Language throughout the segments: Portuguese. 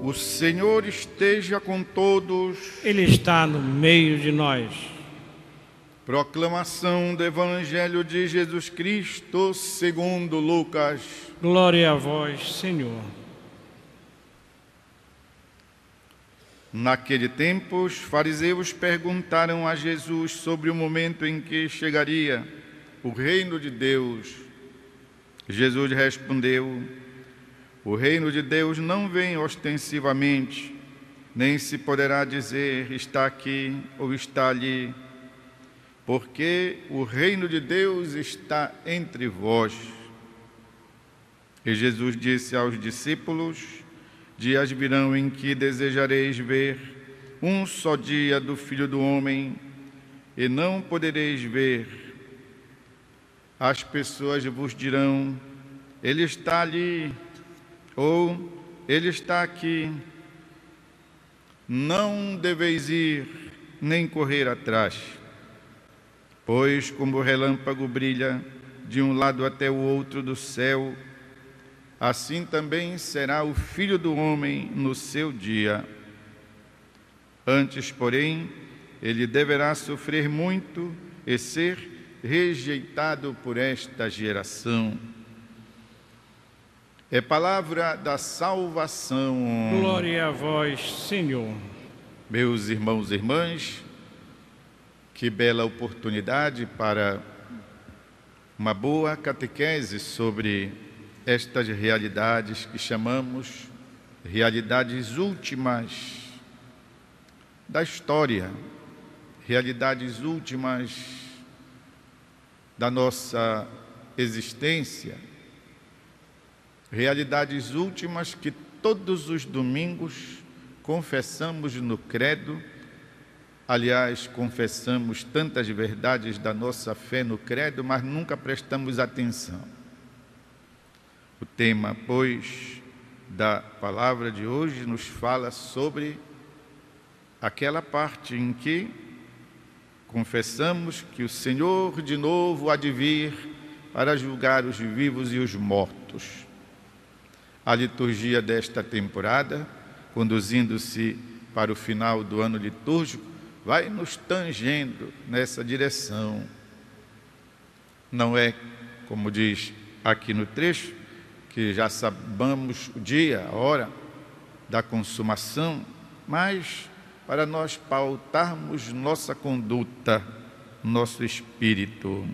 O Senhor esteja com todos. Ele está no meio de nós. Proclamação do Evangelho de Jesus Cristo segundo Lucas. Glória a vós, Senhor. Naquele tempo, os fariseus perguntaram a Jesus sobre o momento em que chegaria o reino de Deus. Jesus respondeu: o reino de Deus não vem ostensivamente, nem se poderá dizer está aqui ou está ali, porque o reino de Deus está entre vós. E Jesus disse aos discípulos: dias virão em que desejareis ver um só dia do Filho do Homem, e não podereis ver. As pessoas vos dirão: ele está ali, ou ele está aqui. Não deveis ir, nem correr atrás. Pois como o relâmpago brilha de um lado até o outro do céu, assim também será o Filho do Homem no seu dia. Antes, porém, ele deverá sofrer muito e ser rejeitado por esta geração. É palavra da salvação. Glória a vós, Senhor. Meus irmãos e irmãs, que bela oportunidade para uma boa catequese sobre estas realidades que chamamos realidades últimas da história, realidades últimas da nossa existência, realidades últimas que todos os domingos confessamos no credo. Aliás, confessamos tantas verdades da nossa fé no credo, mas nunca prestamos atenção. O tema, pois, da palavra de hoje nos fala sobre aquela parte em que confessamos que o Senhor de novo há de vir para julgar os vivos e os mortos. A liturgia desta temporada, conduzindo-se para o final do ano litúrgico, vai nos tangendo nessa direção. Não é, como diz aqui no trecho, que já sabemos o dia, a hora da consumação, mas para nós pautarmos nossa conduta, nosso espírito.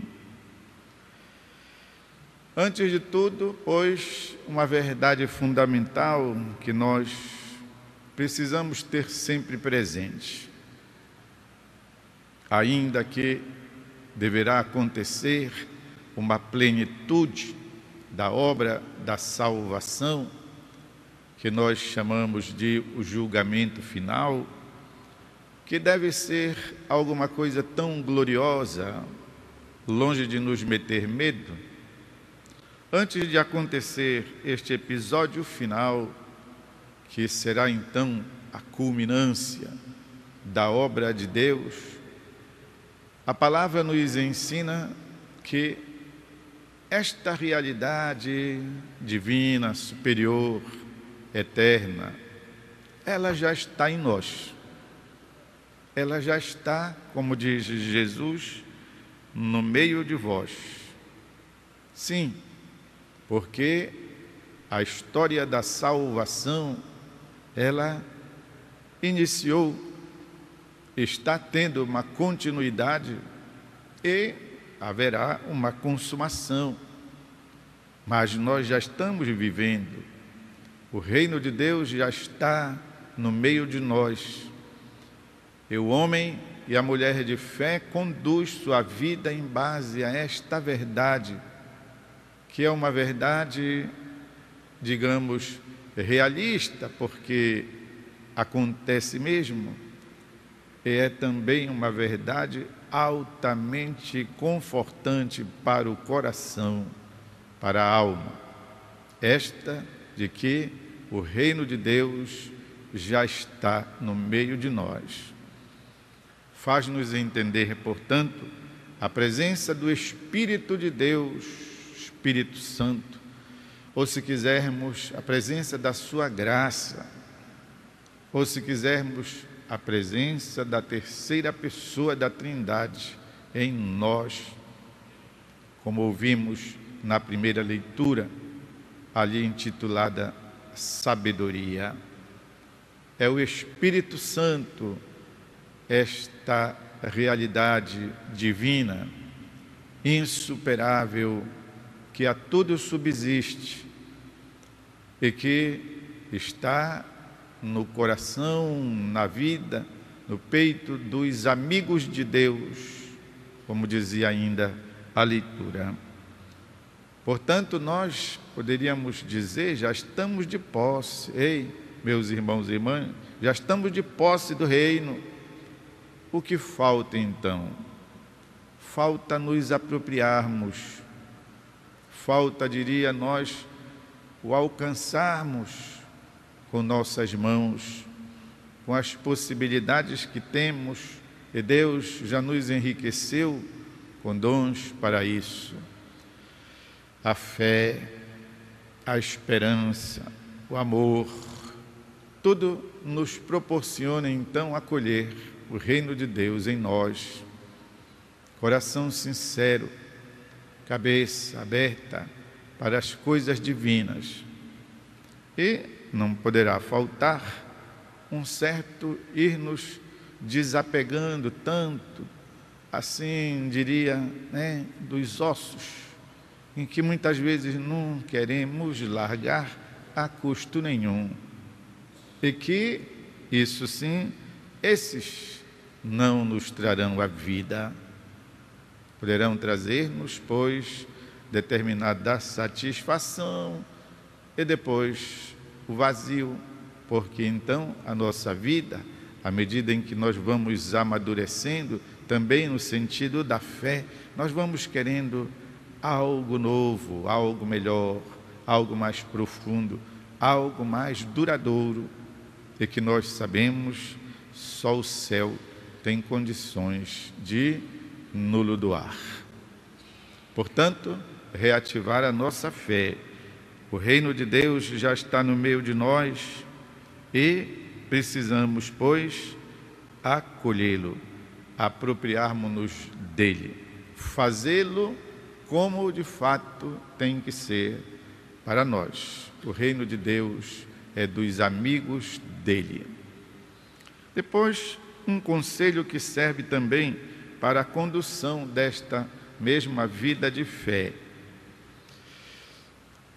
Antes de tudo, pois, uma verdade fundamental que nós precisamos ter sempre presente. Ainda que deverá acontecer uma plenitude da obra da salvação, que nós chamamos de o julgamento final, que deve ser alguma coisa tão gloriosa, longe de nos meter medo. Antes de acontecer este episódio final, que será então a culminância da obra de Deus, a palavra nos ensina que esta realidade divina, superior, eterna, ela já está em nós. Ela já está, como diz Jesus, no meio de vós. Sim, porque a história da salvação, ela iniciou, está tendo uma continuidade e haverá uma consumação. Mas nós já estamos vivendo. O reino de Deus já está no meio de nós. E o homem e a mulher de fé conduz sua vida em base a esta verdade, que é uma verdade, digamos, realista, porque acontece mesmo, e é também uma verdade altamente confortante para o coração, para a alma. Esta de que o reino de Deus já está no meio de nós. Faz-nos entender, portanto, a presença do Espírito de Deus, Espírito Santo, ou se quisermos, a presença da sua graça, ou se quisermos, a presença da terceira pessoa da Trindade em nós, como ouvimos na primeira leitura, ali intitulada Sabedoria. É o Espírito Santo, esta realidade divina, insuperável, que a tudo subsiste e que está no coração, na vida, no peito dos amigos de Deus, como dizia ainda a leitura. Portanto, nós poderíamos dizer, já estamos de posse, ei, meus irmãos e irmãs, já estamos de posse do reino. O que falta então? Falta nos apropriarmos, falta, diria nós, o alcançarmos com nossas mãos, com as possibilidades que temos, e Deus já nos enriqueceu com dons para isso. A fé, a esperança, o amor, tudo nos proporciona então acolher o reino de Deus em nós. Coração sincero, cabeça aberta para as coisas divinas. E não poderá faltar um certo ir nos desapegando tanto, assim diria, dos ossos, em que muitas vezes não queremos largar a custo nenhum. E que, isso sim, esses não nos trarão a vida. Poderão trazer-nos, pois, determinada satisfação e depois o vazio, porque então a nossa vida, à medida em que nós vamos amadurecendo, também no sentido da fé, nós vamos querendo algo novo, algo melhor, algo mais profundo, algo mais duradouro, e que nós sabemos só o céu tem condições de nulo doar. Portanto, reativar a nossa fé. O reino de Deus já está no meio de nós e precisamos, pois, acolhê-lo, apropriarmos-nos dele, fazê-lo como de fato tem que ser para nós. O reino de Deus é dos amigos dele. Depois, um conselho que serve também para a condução desta mesma vida de fé.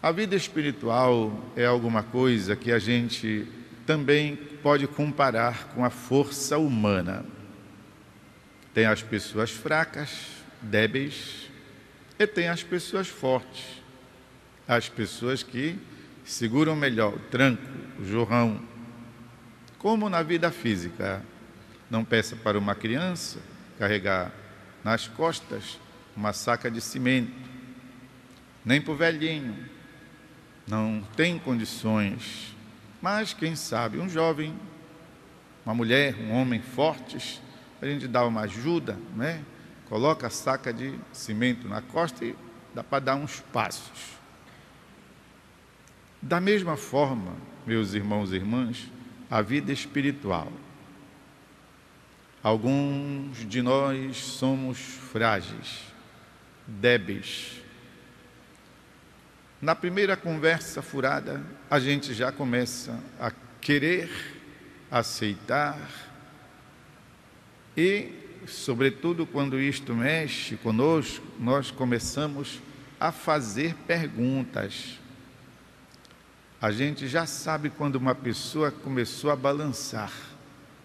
A vida espiritual é alguma coisa que a gente também pode comparar com a força humana. Tem as pessoas fracas, débeis, e tem as pessoas fortes, as pessoas que seguram melhor o tranco, o jorrão. Como na vida física, não peça para uma criança carregar nas costas uma saca de cimento, nem para o velhinho, não tem condições. Mas quem sabe, um jovem, uma mulher, um homem fortes, a gente dá uma ajuda, coloca a saca de cimento na costa e dá para dar uns passos. Da mesma forma, meus irmãos e irmãs, a vida espiritual. Alguns de nós somos frágeis, débeis. Na primeira conversa furada, a gente já começa a querer aceitar e, sobretudo, quando isto mexe conosco, nós começamos a fazer perguntas. A gente já sabe quando uma pessoa começou a balançar,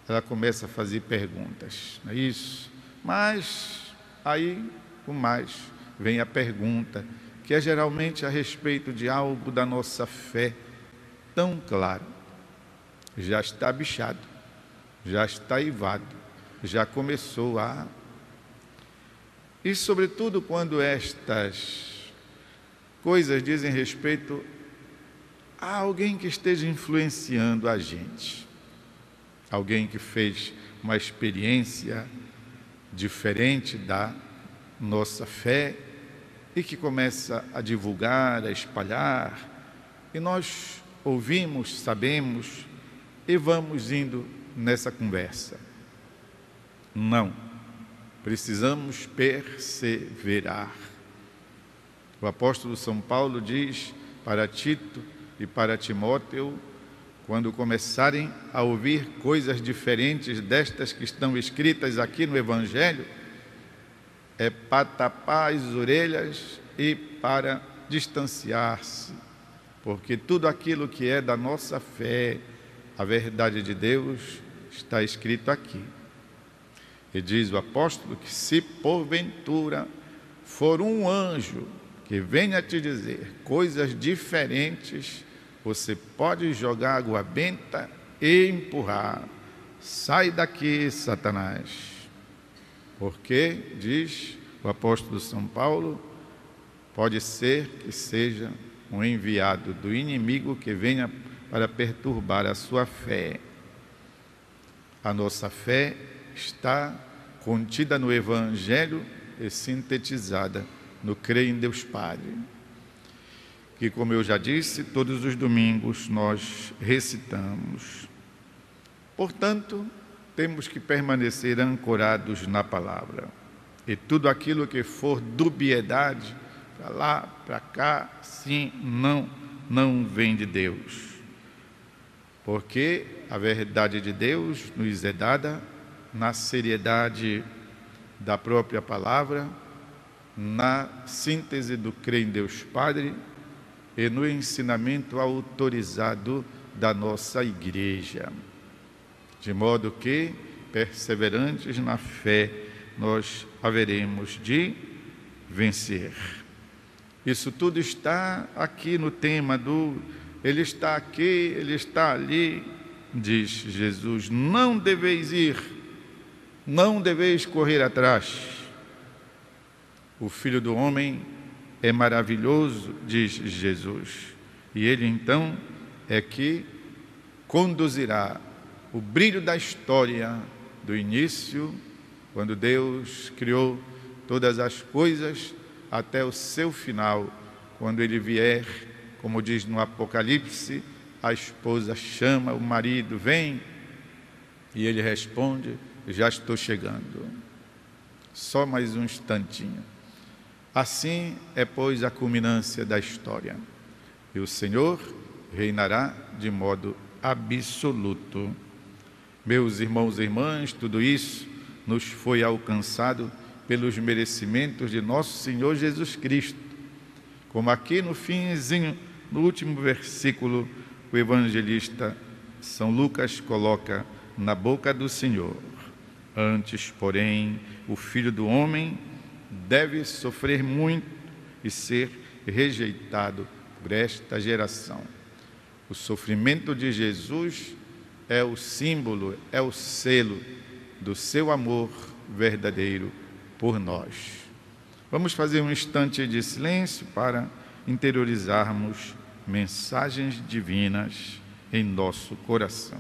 ela começa a fazer perguntas, não é isso? Mas aí, o mais, vem a pergunta, que é geralmente a respeito de algo da nossa fé tão claro. Já está bichado, já está eivado, já começou a... E sobretudo quando estas coisas dizem respeito a alguém que esteja influenciando a gente, alguém que fez uma experiência diferente da nossa fé e que começa a divulgar, a espalhar, e nós ouvimos, sabemos, e vamos indo nessa conversa. Não, precisamos perseverar. O apóstolo São Paulo diz para Tito e para Timóteo, quando começarem a ouvir coisas diferentes destas que estão escritas aqui no Evangelho, é para tapar as orelhas e para distanciar-se, porque tudo aquilo que é da nossa fé, a verdade de Deus, está escrito aqui. E diz o apóstolo que se porventura for um anjo que venha te dizer coisas diferentes, você pode jogar água benta e empurrar. Sai daqui, Satanás. Porque, diz o apóstolo São Paulo, pode ser que seja um enviado do inimigo que venha para perturbar a sua fé. A nossa fé está contida no Evangelho e sintetizada no Creio em Deus Padre, que, como eu já disse, todos os domingos nós recitamos. Portanto, temos que permanecer ancorados na palavra. E tudo aquilo que for dubiedade, para lá, para cá, sim, não vem de Deus. Porque a verdade de Deus nos é dada na seriedade da própria palavra, na síntese do Creio em Deus Padre e no ensinamento autorizado da nossa Igreja. De modo que, perseverantes na fé, nós haveremos de vencer. Isso tudo está aqui no tema do Ele está aqui, Ele está ali, diz Jesus. Não deveis ir, não deveis correr atrás. O Filho do Homem é maravilhoso, diz Jesus, e Ele então é que conduzirá o brilho da história do início, quando Deus criou todas as coisas, até o seu final, quando Ele vier, como diz no Apocalipse, a esposa chama o marido, vem, e ele responde, já estou chegando, só mais um instantinho. Assim é, pois, a culminância da história, e o Senhor reinará de modo absoluto. Meus irmãos e irmãs, tudo isso nos foi alcançado pelos merecimentos de nosso Senhor Jesus Cristo. Como aqui no finzinho, no último versículo, o evangelista São Lucas coloca na boca do Senhor: antes, porém, o Filho do Homem deve sofrer muito e ser rejeitado por esta geração. O sofrimento de Jesus é o símbolo, é o selo do seu amor verdadeiro por nós. Vamos fazer um instante de silêncio para interiorizarmos mensagens divinas em nosso coração.